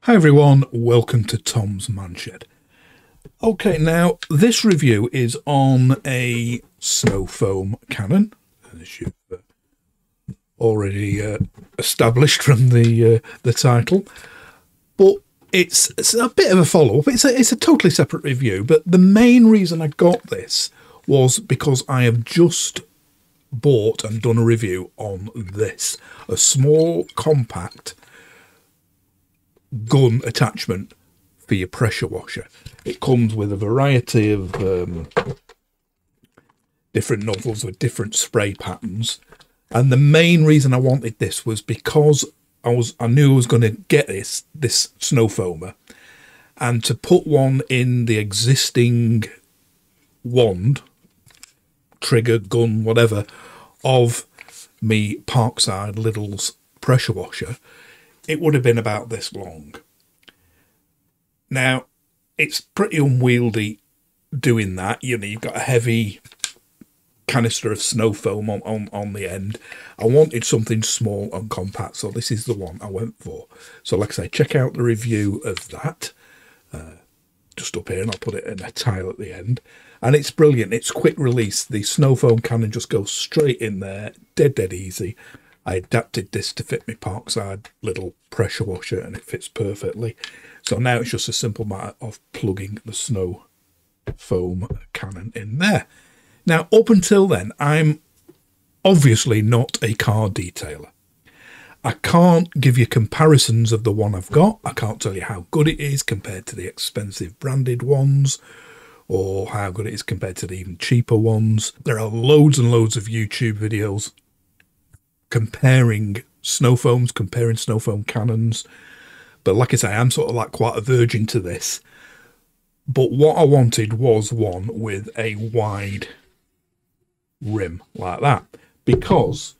Hi everyone, welcome to Tom's Manshed. Okay, now this review is on a snow foam cannon, as you've already established from the title. But it's a bit of a follow-up. It's a totally separate review, but the main reason I got this was because I have just bought and done a review on this, a small compact gun attachment for your pressure washer. It comes with a variety of different nozzles with different spray patterns, and the main reason I wanted this was because I knew I was going to get this snow foamer, and to put one in the existing wand, trigger, gun, whatever, of me Parkside Lidl's pressure washer, it would have been about this long. Now, it's pretty unwieldy doing that. You know, you've got a heavy canister of snow foam on the end. I wanted something small and compact, so this is the one I went for. So like I say, check out the review of that. Just up here, and I'll put it in a tile at the end. And it's brilliant. It's quick release. The snow foam cannon just goes straight in there, dead easy. I adapted this to fit my Parkside little pressure washer, and it fits perfectly. So now it's just a simple matter of plugging the snow foam cannon in there. Now, up until then, I'm obviously not a car detailer. I can't give you comparisons of the one I've got. I can't tell you how good it is compared to the expensive branded ones, or how good it is compared to the even cheaper ones. There are loads and loads of YouTube videos comparing snow foams, comparing snow foam cannons. But like I say, I'm sort of like quite a virgin to this. But what I wanted was one with a wide rim like that, because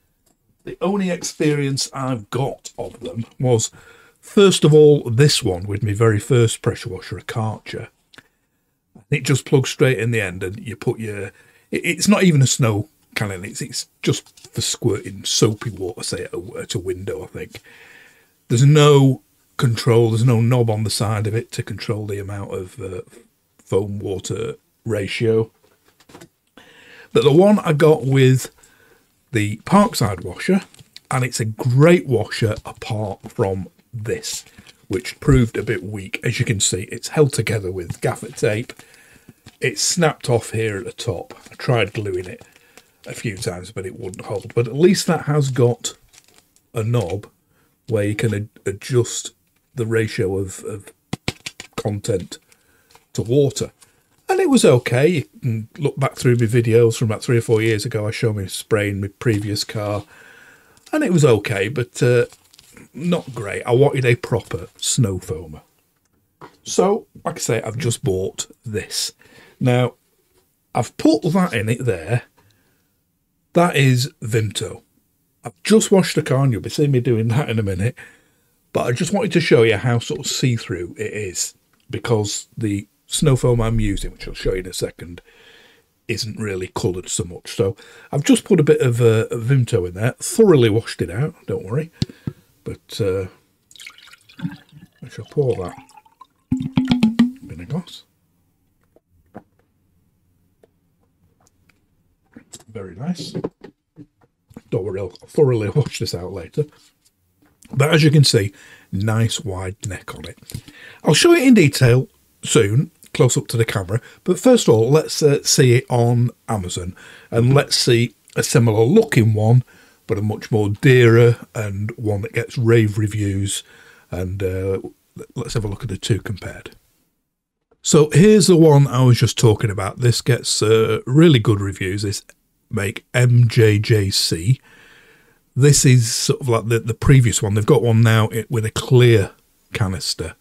the only experience I've got of them was, first of all, this one with my very first pressure washer, a Karcher. It just plugs straight in the end, and you put your... It's not even a snow cannon, it's just for squirting soapy water, say, at a window, I think. There's no control, there's no knob on the side of it to control the amount of foam water ratio. But the one I got with the Parkside washer, and it's a great washer apart from this, which proved a bit weak. As you can see, it's held together with gaffer tape. It's snapped off here at the top. I tried gluing it a few times, but it wouldn't hold. But at least that has got a knob where you can adjust the ratio of content to water. And it was okay. You can look back through my videos from about 3 or 4 years ago. I showed me spraying my previous car, and it was okay, but not great. I wanted a proper snow foamer. So, like I say, I've just bought this. Now, I've put that in it there. That is Vimto. I've just washed the car, and you'll be seeing me doing that in a minute. But I just wanted to show you how sort of see-through it is, because the snow foam I'm using, which I'll show you in a second, isn't really coloured so much. So I've just put a bit of Vimto in there, thoroughly washed it out, don't worry. But I shall pour that in a glass. Very nice. Don't worry, I'll thoroughly wash this out later. But as you can see, nice wide neck on it. I'll show it in detail soon, close up to the camera. But first of all, let's see it on Amazon. And let's see a similar looking one, but a much more dearer, and one that gets rave reviews. And let's have a look at the two compared. So here's the one I was just talking about. This gets really good reviews. This make MJJC. This is sort of like the previous one. They've got one now with a clear canister,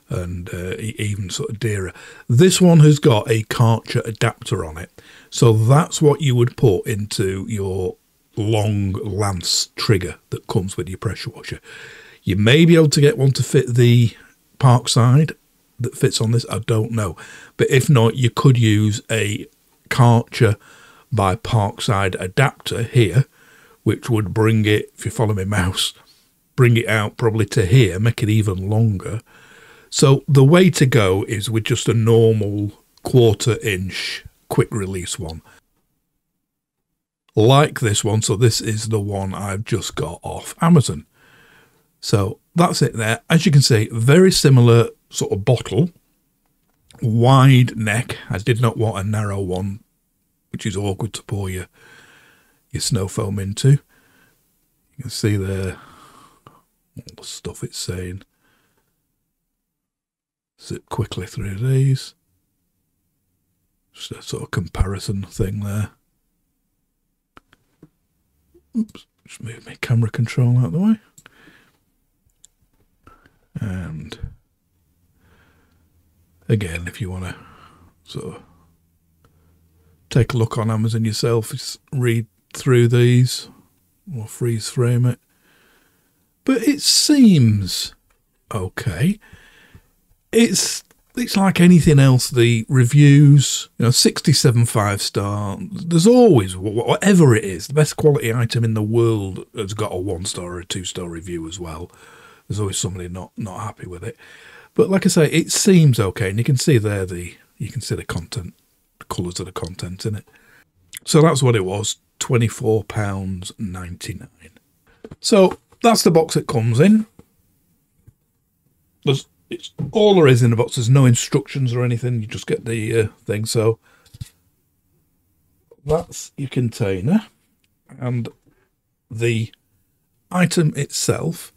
and even sort of dearer. This one has got a Karcher adapter on it. So that's what you would put into your long lance trigger that comes with your pressure washer. You may be able to get one to fit the Parkside that fits on this. I don't know. But if not, you could use a Karcher by Parkside adapter here, which would bring it, if you follow my mouse, bring it out probably to here, make it even longer. So the way to go is with just a normal 1/4 inch quick release one. Like this one, so this is the one I've just got off Amazon. So that's it there. As you can see, very similar sort of bottle, wide neck. I did not want a narrow one, which is awkward to pour your snow foam into. You can see there all the stuff it's saying. Zip quickly through these. Just a sort of comparison thing there. Oops, just move my camera control out of the way. And again, if you want to sort of take a look on Amazon yourself, just read through these or freeze frame it. But it seems okay. It's like anything else. The reviews, 67 5-star. There's always, whatever it is, the best quality item in the world has got a 1-star or a 2-star review as well. There's always somebody not happy with it. But like I say, it seems okay, and you can see there you can see the content, the colours of the content in it. So that's what it was, £24.99. So that's the box it comes in. It's all there is in the box. There's no instructions or anything. You just get the thing. So that's your container, and the item itself,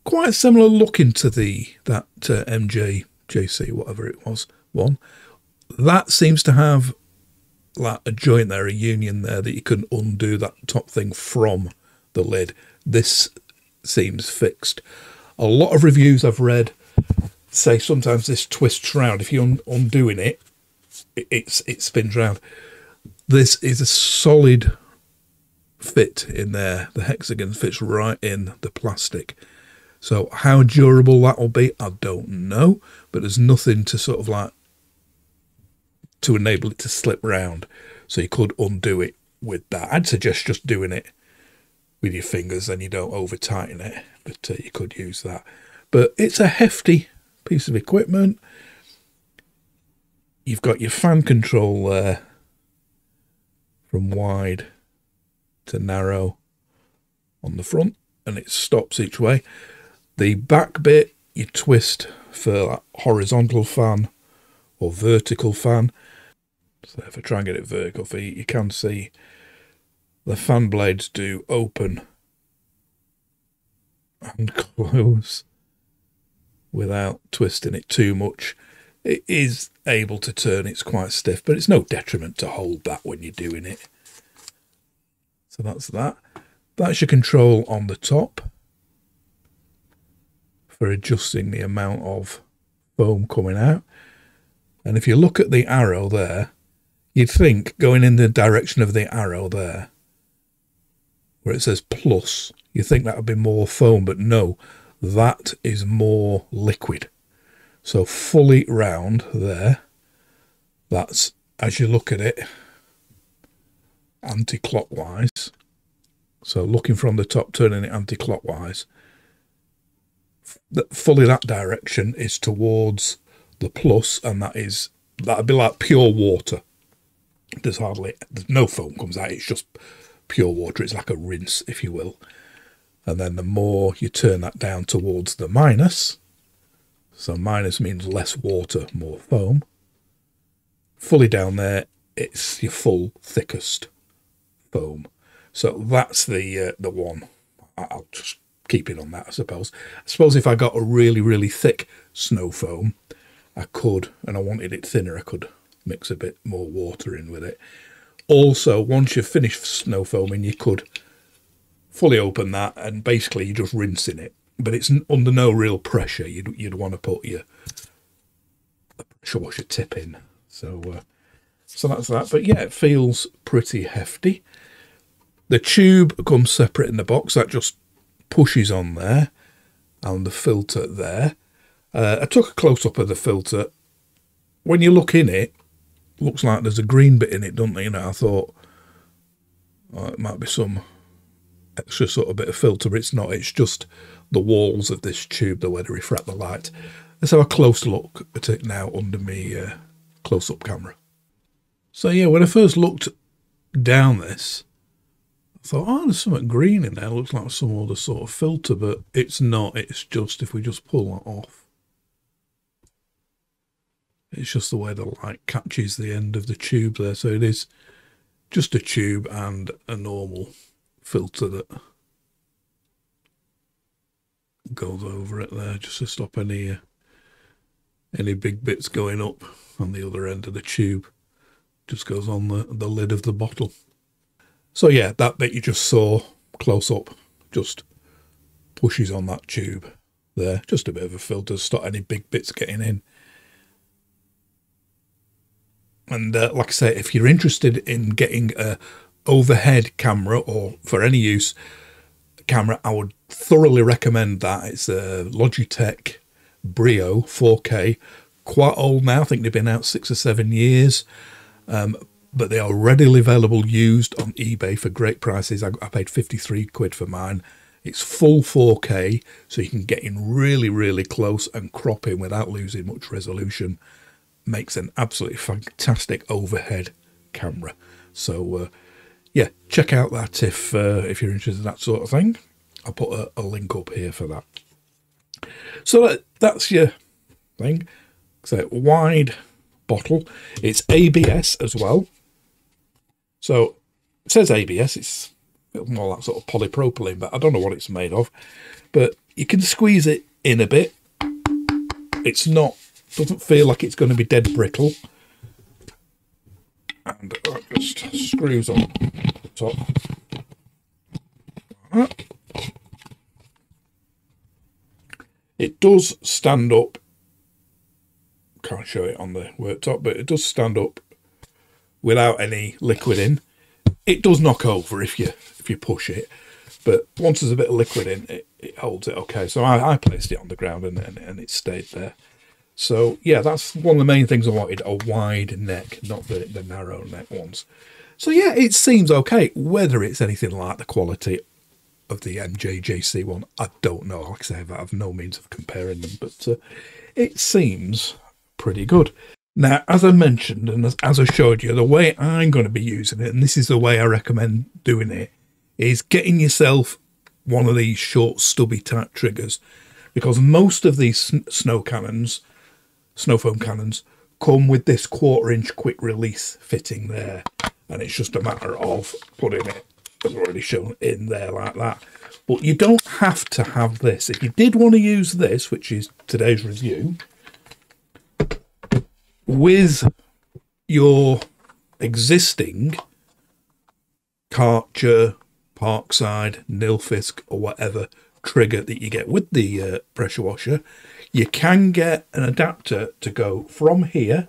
quite similar looking to that MJC, whatever it was, one. That seems to have like a joint there, a union there, that you can undo that top thing from the lid. This seems fixed. A lot of reviews I've read say sometimes this twists round. If you're undoing it, it spins round. This is a solid fit in there. The hexagon fits right in the plastic. So how durable that will be, I don't know. But there's nothing to sort of like to enable it to slip round. So you could undo it with that. I'd suggest just doing it with your fingers, then you don't over tighten it. But you could use that. But it's a hefty piece of equipment. You've got your fan control there, from wide to narrow on the front, and it stops each way. The back bit you twist for like horizontal fan or vertical fan. So if I try and get it vertical for you, you can see the fan blades do open and close without twisting it too much. It is able to turn, it's quite stiff, but it's no detriment to hold that when you're doing it. So that's that. That's your control on the top for adjusting the amount of foam coming out. And if you look at the arrow there, you'd think going in the direction of the arrow there, where it says plus, you think that would be more foam, but no, that is more liquid. So fully round there, that's, as you look at it, anti-clockwise. So looking from the top, turning it anti-clockwise, fully that direction is towards the plus, and that'd be like pure water. There's no foam comes out, it's just pure water. It's like a rinse, if you will. And then the more you turn that down towards the minus, so minus means less water, more foam. Fully down there, it's your full thickest foam. So that's the one. I'll just keep it on that, I suppose. I suppose if I got a really, really thick snow foam, I could, and I wanted it thinner, I could mix a bit more water in with it. Also, once you've finished snow foaming, you could fully open that, and basically you're just rinsing it. But it's under no real pressure. You'd want to put your pressure washer tip in. So that's that. But yeah, it feels pretty hefty. The tube comes separate in the box. That just pushes on there, and the filter there. I took a close-up of the filter. When you look in it, looks like there's a green bit in it, doesn't it? I thought, oh, it might be some extra sort of bit of filter, but it's not. It's just the walls of this tube, the way they refract the light. Let's have a close look at it now under my close-up camera. So yeah, when I first looked down this, I thought, oh, there's something green in there. It looks like some other sort of filter, but it's not. It's just, if we just pull that off, it's just the way the light catches the end of the tube there. So it is just a tube and a normal filter that goes over it there, just to stop any big bits going up on the other end of the tube. Just goes on the lid of the bottle. So yeah, that bit you just saw close up just pushes on that tube there. Just a bit of a filter to stop any big bits getting in. And like I say, if you're interested in getting a overhead camera, or for any use camera, I would thoroughly recommend that. It's a Logitech Brio 4K. Quite old now. I think they've been out 6 or 7 years. But they are readily available used on eBay for great prices. I paid 53 quid for mine. It's full 4K, so you can get in really, really close and crop in without losing much resolution. Makes an absolutely fantastic overhead camera. So yeah, check out that if you're interested in that sort of thing. I'll put a link up here for that. So that's your thing. So wide bottle. It's ABS as well. So it says ABS. It's more like sort of polypropylene, but I don't know what it's made of. But you can squeeze it in a bit. It's not, doesn't feel like it's going to be dead brittle. And that just screws on the top. It does stand up. Can't show it on the worktop, but it does stand up without any liquid in. It does knock over if you push it, but once there's a bit of liquid in, it holds it okay. So I placed it on the ground and it stayed there. So yeah, that's one of the main things I wanted, a wide neck, not the narrow neck ones. So yeah, it seems okay. Whether it's anything like the quality of the NJJC one, I don't know. Like I say, I have no means of comparing them, but it seems pretty good. Now, as I mentioned, and as I showed you, the way I'm going to be using it, and this is the way I recommend doing it, is getting yourself one of these short, stubby type triggers, because most of these snow foam cannons, come with this 1/4-inch quick release fitting there, and it's just a matter of putting it, as I've already shown, in there like that. But you don't have to have this. If you did want to use this, which is today's review, with your existing Karcher, Parkside, Nilfisk or whatever trigger that you get with the pressure washer, you can get an adapter to go from here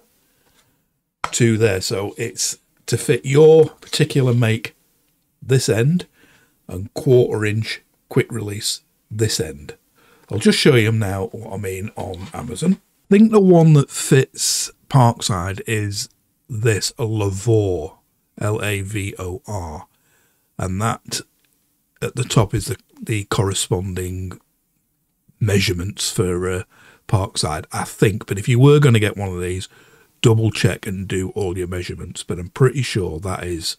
to there. So it's to fit your particular make this end, and 1/4-inch quick release this end. I'll just show you now what I mean on Amazon. I think the one that fits Parkside is this, a Lavor, Lavor, and that at the top is the corresponding measurements for Parkside, I think. But if you were going to get one of these, double check and do all your measurements, but I'm pretty sure that is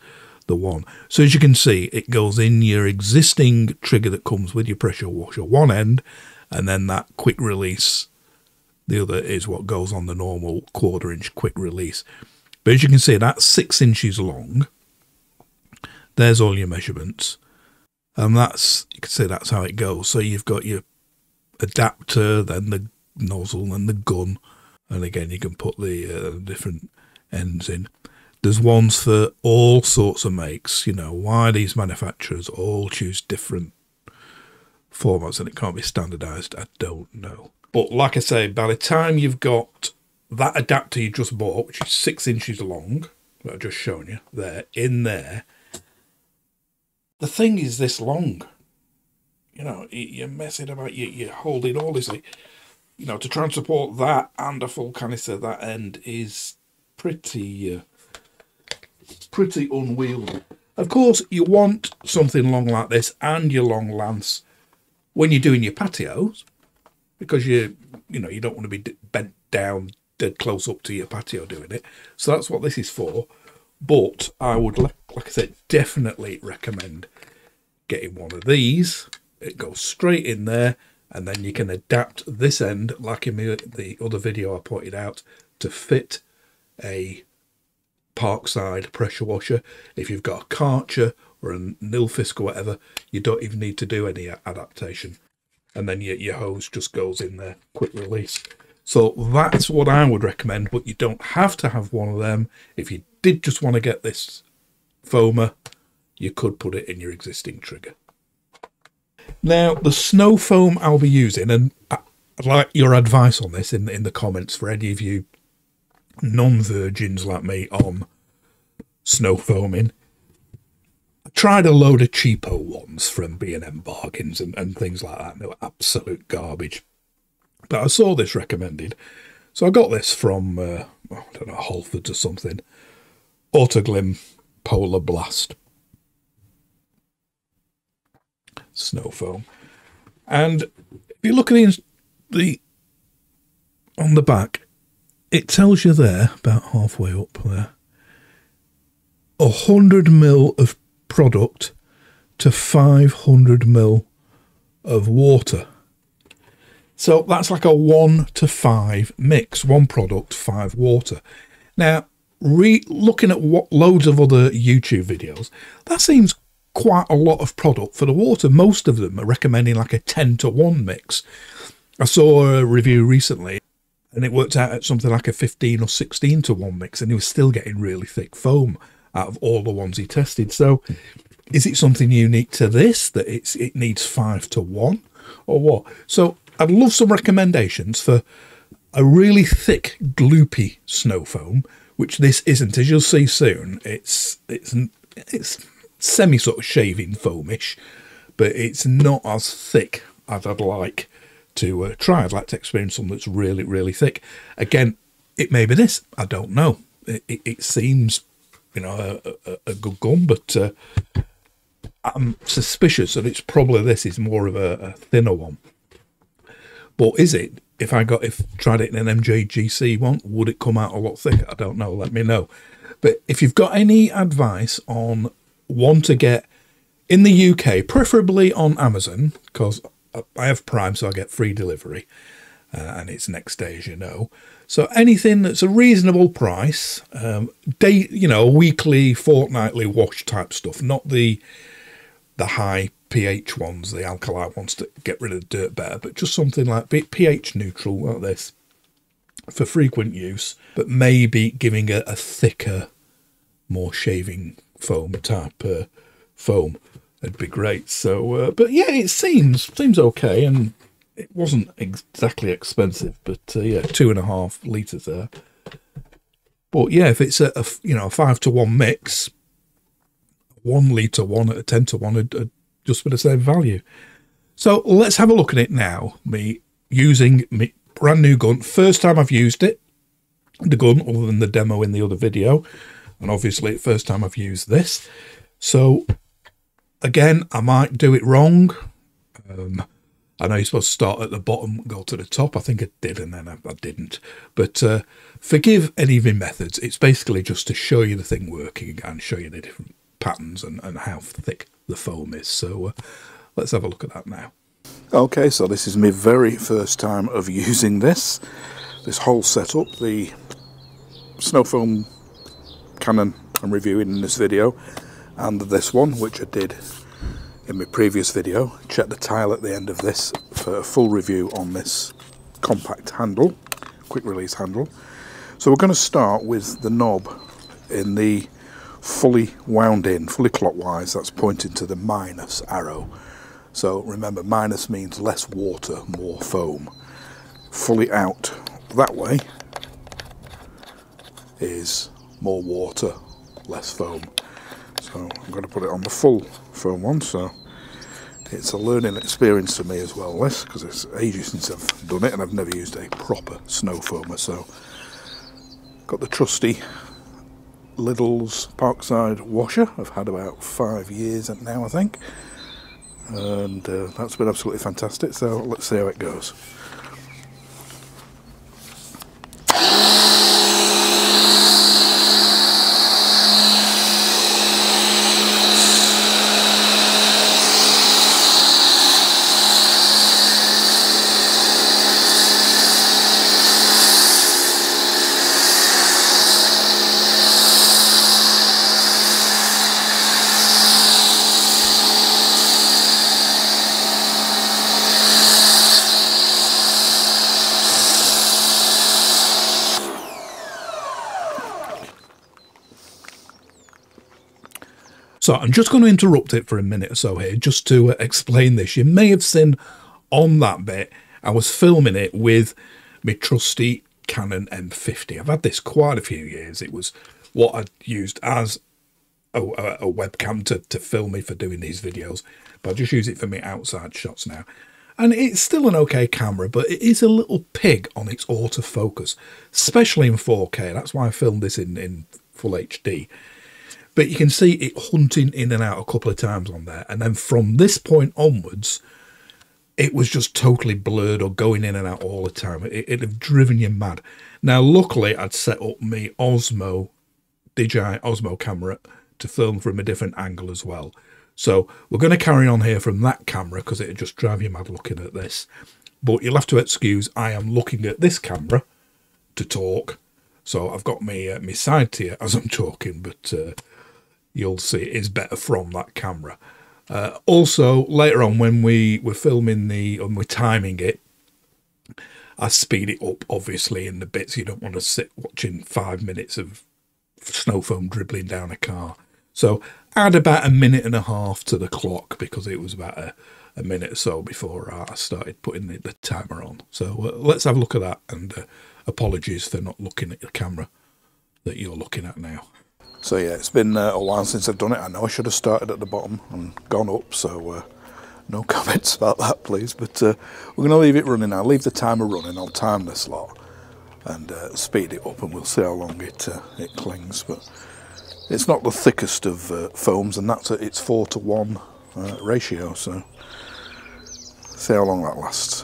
the one. So as you can see, it goes in your existing trigger that comes with your pressure washer, one end, and then that quick release, the other is what goes on the normal 1/4-inch quick release. But as you can see, that's 6 inches long. There's all your measurements. And that's, you can see that's how it goes. So you've got your adapter, then the nozzle, and the gun. And again, you can put the different ends in. There's ones for all sorts of makes. You know, why these manufacturers all choose different formats and it can't be standardized, I don't know. But like I say, by the time you've got that adapter you just bought, which is 6 inches long, that I've just shown you there, in there, the thing is this long. You know, you're messing about, you're holding all this, you know, to try and support that and a full canister, that end is pretty unwieldy. Of course, you want something long like this and your long lance when you're doing your patios, because you don't want to be bent down dead close up to your patio doing it. So that's what this is for. But I would, like I said, definitely recommend getting one of these. It goes straight in there, and then you can adapt this end, like in the other video I pointed out, to fit a Parkside pressure washer. If you've got a Karcher or a Nilfisk or whatever, you don't even need to do any adaptation. And then your hose just goes in there, quick release. So that's what I would recommend, but you don't have to have one of them. If you did just want to get this foamer, you could put it in your existing trigger. Now, the snow foam I'll be using, and I'd like your advice on this in the comments for any of you non-virgins like me on snow foaming. I tried a load of cheapo ones from B&M Bargains and things like that, and they were absolute garbage. But I saw this recommended, so I got this from, I don't know, Halfords or something. GLYM Polar Blast snow foam. And if you look at the on the back, it tells you there, about halfway up there, 100 ml of product to 500 ml of water. So that's like a 1 to 5 mix, 1 product, 5 water. Now, looking at what loads of other YouTube videos, that seems quite a lot of product for the water. Most of them are recommending like a 10 to 1 mix. I saw a review recently, and it worked out at something like a 15 or 16 to 1 mix, and he was still getting really thick foam out of all the ones he tested. So is it something unique to this, that it needs 5 to 1 or what? So I'd love some recommendations for a really thick, gloopy snow foam, which this isn't. As you'll see soon, it's semi sort of shaving foamish, but it's not as thick as I'd like to try. I'd like to experience something that's really, really thick. Again, it may be this. I don't know. It seems, a good gun, but I'm suspicious that it's probably this is more of a thinner one. But is it? If tried it in an MJGC one, would it come out a lot thicker? I don't know. Let me know. But if you've got any advice on one to get in the UK, preferably on Amazon, because I have Prime, so I get free delivery, and it's next day, as you know. So anything that's a reasonable price, weekly, fortnightly wash type stuff, not the high pH ones, the alkali ones that get rid of the dirt better, but just something like pH neutral like this for frequent use, but maybe giving a thicker, more shaving foam type foam. It'd be great. So, but yeah, it seems okay, and it wasn't exactly expensive, but yeah, 2.5 litres there. But yeah, if it's a 5 to 1 mix, 1 litre one at a 10 to 1 would just for the same value. So let's have a look at it now. Me using my brand new gun. First time I've used it, the gun, other than the demo in the other video, and obviously first time I've used this. So again, I might do it wrong. I know you're supposed to start at the bottom and go to the top. I think I did, and then I didn't. But forgive any of my methods. It's basically just to show you the thing working and show you the different patterns and how thick the foam is. So let's have a look at that now. Okay, so this is my very first time of using this whole setup. The snow foam cannon I'm reviewing in this video, and this one, which I did in my previous video. Check the tile at the end of this for a full review on this compact handle, quick release handle. So we're going to start with the knob in the fully wound in, fully clockwise. That's pointing to the minus arrow. So remember, minus means less water, more foam. Fully out that way is more water, less foam. So I'm going to put it on the full foam one, so it's a learning experience for me as well, this, because it's ages since I've done it and I've never used a proper snow foamer. So got the trusty Lidl's Parkside washer. I've had about 5 years now, I think. and that's been absolutely fantastic. So let's see how it goes. So I'm just going to interrupt it for a minute or so here, just to explain this. You may have seen on that bit, I was filming it with my trusty Canon M50. I've had this quite a few years. It was what I'd used as a webcam to film me for doing these videos, but I just use it for my outside shots now. And it's still an okay camera, but it is a little pig on its autofocus, especially in 4K. That's why I filmed this in full HD. But you can see it hunting in and out a couple of times on there. And then from this point onwards, it was just totally blurred or going in and out all the time. It'd have driven you mad. Now, luckily, I'd set up my DJI Osmo camera to film from a different angle as well. So we're going to carry on here from that camera because it'd just drive you mad looking at this. But you'll have to excuse, I am looking at this camera to talk. So I've got my side to you as I'm talking, but you'll see it is better from that camera. Also, later on when we were filming and we're timing it, I speed it up, obviously, in the bits. You don't want to sit watching 5 minutes of snow foam dribbling down a car. So add about 1.5 minutes to the clock because it was about a minute or so before I started putting the timer on. So let's have a look at that, and apologies for not looking at the camera that you're looking at now. So yeah, it's been a while since I've done it. I know I should have started at the bottom and gone up, so no comments about that, please. But we're going to leave it running now. Leave the timer running. I'll time this lot and speed it up, and we'll see how long it clings. But it's not the thickest of foams, and that's its 4:1 ratio. So see how long that lasts.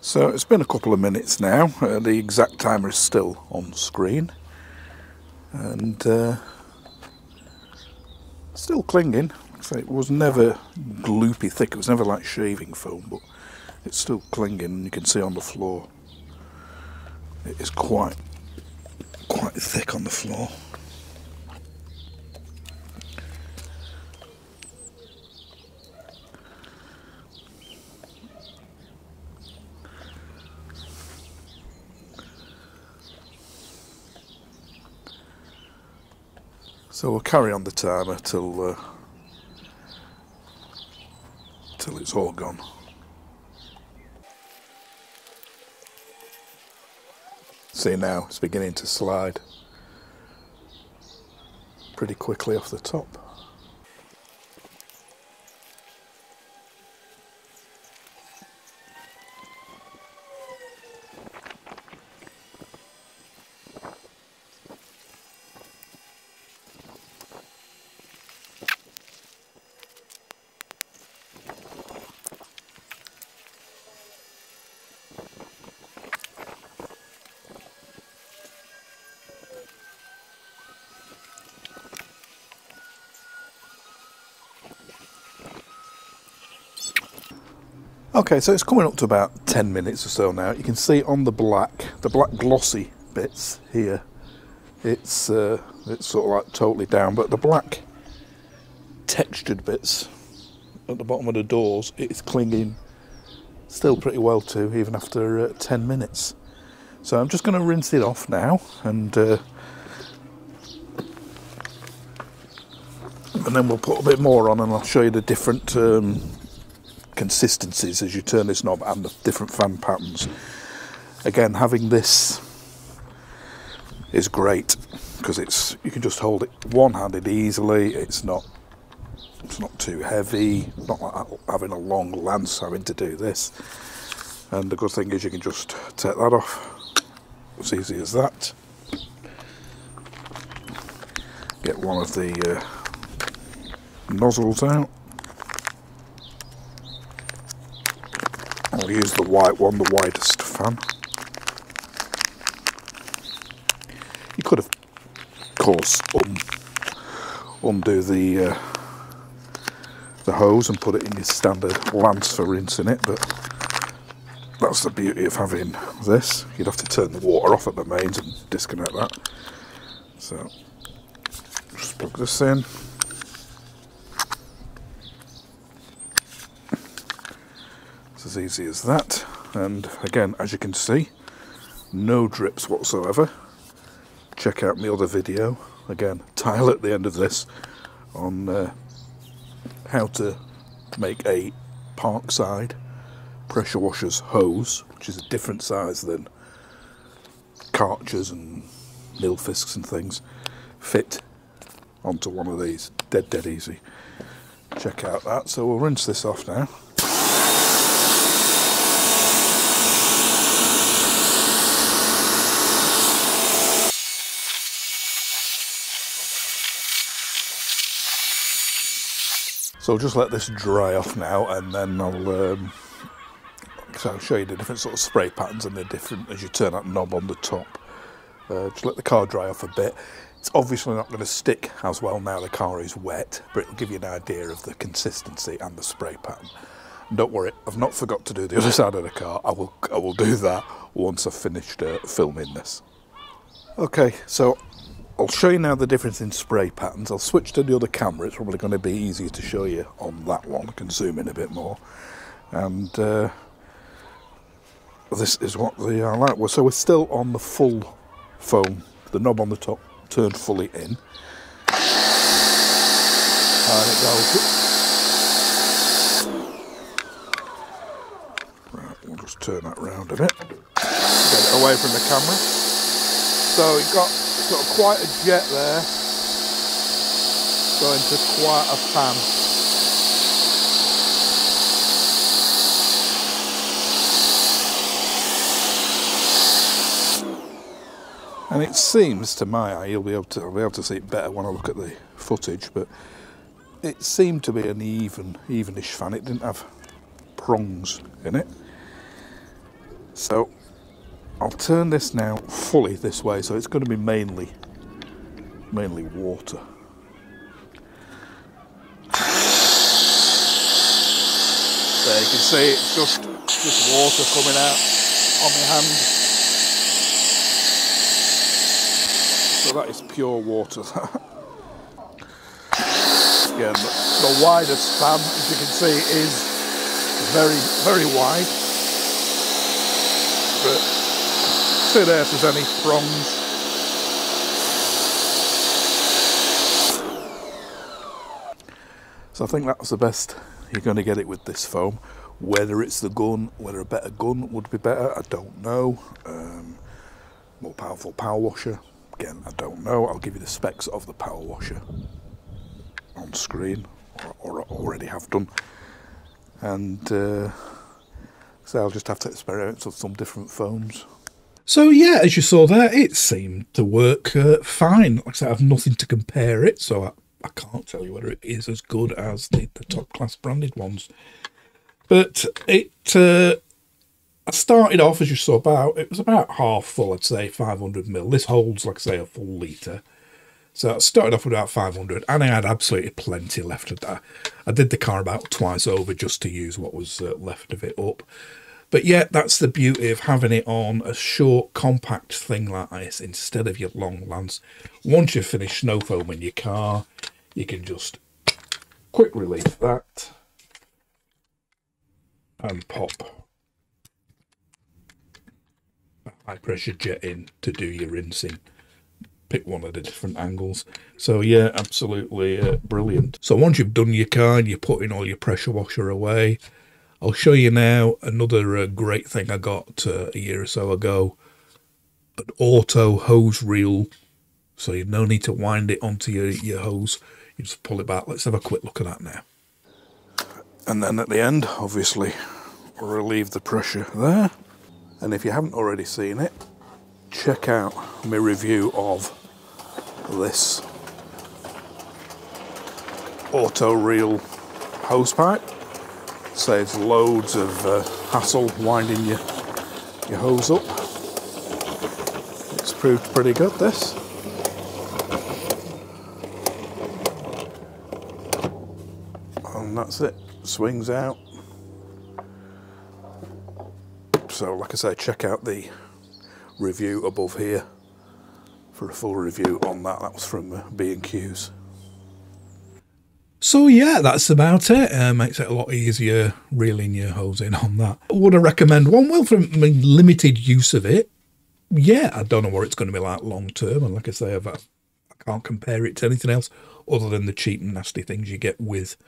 So it's been a couple of minutes now. The exact timer is still on screen, and still clinging. So it was never gloopy thick. It was never like shaving foam, but it's still clinging. And you can see on the floor, it is quite thick on the floor. So we'll carry on the timer till it's all gone. See now, it's beginning to slide pretty quickly off the top. Okay, so it's coming up to about 10 minutes or so now. You can see on the black glossy bits here, it's sort of like totally down, but the black textured bits at the bottom of the doors, it's clinging still pretty well to, even after 10 minutes. So I'm just going to rinse it off now, and then we'll put a bit more on, and I'll show you the different consistencies as you turn this knob and the different fan patterns. Again, having this is great because you can just hold it one-handed easily. It's not too heavy, not like having a long lance having to do this. And the good thing is you can just take that off. As easy as that. Get one of the nozzles out. I'll use the white one, the widest fan. You could, of course, undo the hose and put it in your standard lance for rinsing it, but that's the beauty of having this. You'd have to turn the water off at the mains and disconnect that. So, just plug this in. It's as easy as that. And again, as you can see, no drips whatsoever. Check out my other video, again, tile at the end of this, on how to make a Parkside pressure washer's hose, which is a different size than Karchers and Nilfisks and things, fit onto one of these. Dead easy. Check out that. So we'll rinse this off now. So I'll just let this dry off now, and then I'll show you the different sort of spray patterns and the different, as you turn that knob on the top. Just let the car dry off a bit. It's obviously not going to stick as well now the car is wet, but it'll give you an idea of the consistency and the spray pattern. And don't worry, I've not forgot to do the other side of the car. I will do that once I've finished filming this. Okay, so I'll show you now the difference in spray patterns. I'll switch to the other camera. It's probably going to be easier to show you on that one. I can zoom in a bit more. And this is what they are like. So we're still on the full foam. The knob on the top turned fully in. And it goes. Right, we'll just turn that round a bit. Get it away from the camera. So it's got sort of quite a jet there, going to quite a fan. And it seems, to my eye, I'll be able to see it better when I look at the footage, but it seemed to be an evenish fan. It didn't have prongs in it. So I'll turn this now fully this way, so it's going to be mainly water. There you can see it's just water coming out on my hand. So that is pure water. Again, the widest fan, as you can see, is very wide. But see there if there's any prongs. So I think that's the best you're going to get it with this foam. Whether it's the gun, whether a better gun would be better, I don't know. More powerful power washer, again, I don't know. I'll give you the specs of the power washer on screen, or already have done. And so I'll just have to experiment with some different foams. So yeah, as you saw there, it seemed to work fine. Like I said, I have nothing to compare it, so I can't tell you whether it is as good as the top class branded ones. But it, I started off, as you saw, it was about half full, I'd say 500ml. This holds, like I say, a full litre. So I started off with about 500, and I had absolutely plenty left of that. I did the car about twice over just to use what was left of it up. But yeah, that's the beauty of having it on a short, compact thing like this instead of your long lance. Once you've finished snow foaming your car, you can just quick release that and pop a high pressure jet in to do your rinsing. Pick one of the different angles. So yeah, absolutely brilliant. So once you've done your car and you're putting all your pressure washer away, I'll show you now another great thing I got a year or so ago. An auto hose reel. So you no need to wind it onto your hose. You just pull it back. Let's have a quick look at that now. And then at the end, obviously, relieve the pressure there. And if you haven't already seen it, check out my review of this auto reel hose pipe. Saves loads of hassle winding your hose up. It's proved pretty good, this. And that's it, swings out. So like I say, check out the review above here for a full review on that. That was from B&Q's. So yeah, that's about it. Makes it a lot easier reeling your hose in on that. Would I recommend one? Well, from limited use of it, yeah, I don't know what it's going to be like long term. And like I say, I can't compare it to anything else other than the cheap and nasty things you get with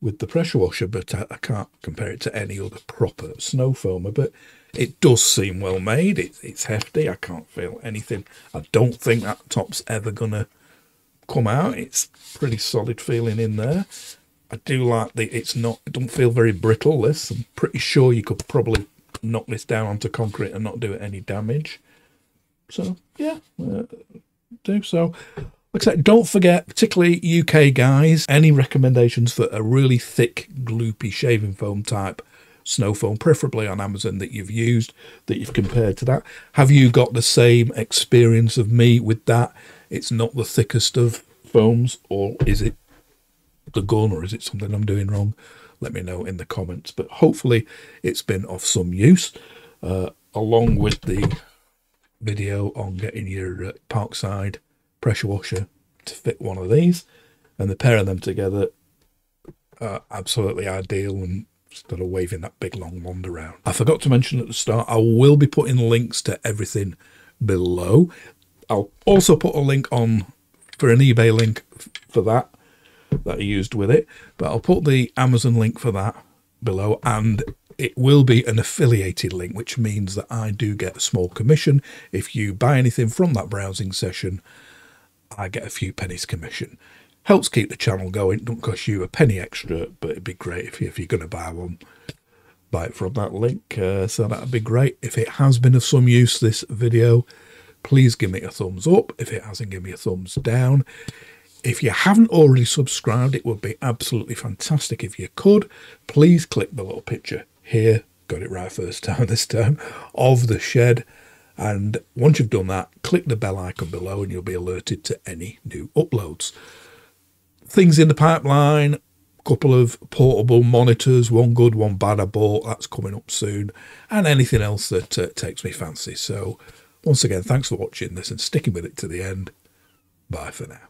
the pressure washer. But I can't compare it to any other proper snow foamer. But it does seem well made. It's hefty. I can't feel anything. I don't think that top's ever going to come out. It's pretty solid feeling in there. I do like it don't feel very brittle, this. I'm pretty sure you could probably knock this down onto concrete and not do it any damage. So yeah, do so. Like I said, don't forget, particularly UK guys, any recommendations for a really thick, gloopy shaving foam type snow foam, preferably on Amazon, that you've used, that you've compared to that. Have you got the same experience of me with that? It's not the thickest of foams, or is it the gun, or is it something I'm doing wrong? Let me know in the comments. But hopefully it's been of some use, along with the video on getting your Parkside pressure washer to fit one of these, and the pair of them together are absolutely ideal, and instead of waving that big long wand around. I forgot to mention at the start, I will be putting links to everything below. I'll also put a link on for an eBay link for that I used with it, but I'll put the Amazon link for that below, and it will be an affiliated link, which means that I do get a small commission. If you buy anything from that browsing session, I get a few pennies commission. Helps keep the channel going. Don't cost you a penny extra, but it'd be great if you're going to buy one, buy it from that link. So that'd be great. If it has been of some use, this video, please give me a thumbs up. If it hasn't, give me a thumbs down. If you haven't already subscribed, it would be absolutely fantastic if you could. Please click the little picture here, got it right first time this time, of the shed. And once you've done that, click the bell icon below and you'll be alerted to any new uploads. Things in the pipeline, couple of portable monitors, one good, one bad I bought, that's coming up soon, and anything else that takes me fancy. So once again, thanks for watching this and sticking with it to the end. Bye for now.